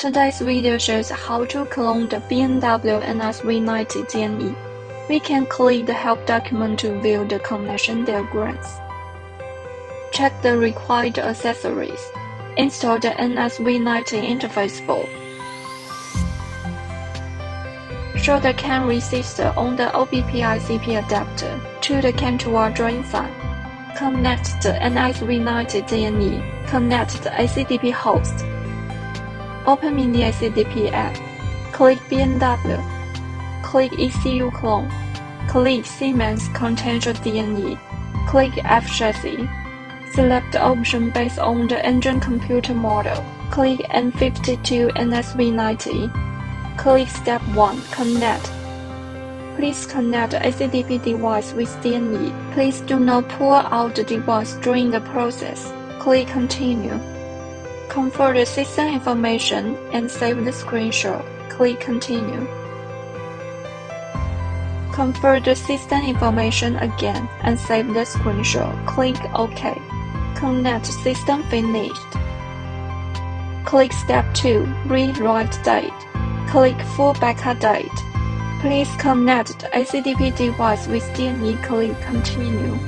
Today's video shows how to clone the BMW MSV90 DME. We can click the help document to view the connection diagrams. Check the required accessories. Install the MSV90 interface board. Show the CAN resistor on the OBP-ICP adapter to the Yanhua drain side. Connect the MSV90 DME. Connect the ACDP host. Open Mini ACDP app. Click BMW. Click ECU clone. Click Siemens Contention DME. Click F chassis. Select the option based on the engine computer model. Click N52 MSV90. Click Step 1. Connect. Please connect the ACDP device with DME. Please do not pull out the device during the process. Click Continue. Confirm the system information and save the screenshot. Click Continue. Confirm the system information again and save the screenshot. Click OK. Connect system finished. Click Step 2. Read write date. Click Full backup date. Please connect the ACDP device with DME. Click Continue.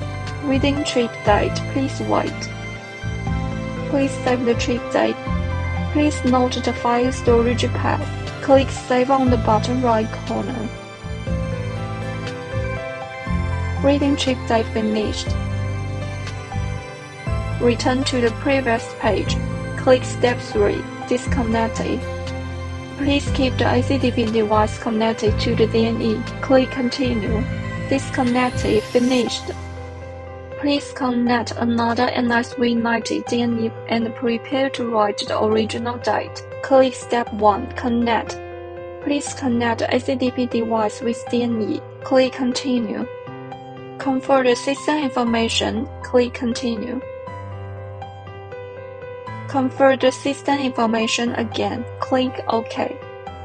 Reading trip date. Please wait. Please save the trip date. Please note the file storage path. Click Save on the bottom right corner. Reading trip date finished. Return to the previous page. Click Step 3. Disconnected. Please keep the ACDP device connected to the DME. Click Continue. Disconnected. Finished. Please connect another MSV90 DME and prepare to write the original date. Click Step 1. Connect. Please connect the ACDP device with DME. Click Continue. Confirm the system information. Click Continue. Confirm the system information again. Click OK.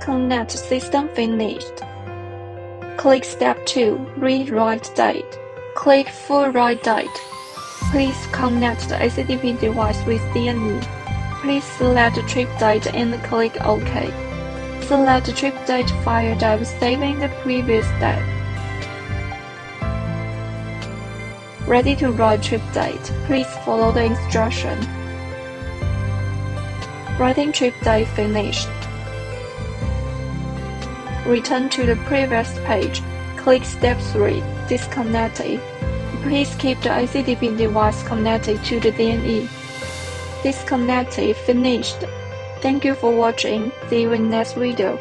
Connect system finished. Click Step 2. Read write date. Click Full write date. Please connect the ACDP device with DME. Please select the trip date and click OK. Select the trip date file that was saved in the previous step. Ready to write trip date. Please follow the instruction. Writing trip date finished. Return to the previous page. Click Step 3. Disconnected. Please keep the ACDP device connected to the DME. Disconnected. Finished. Thank you for watching. See you in next video.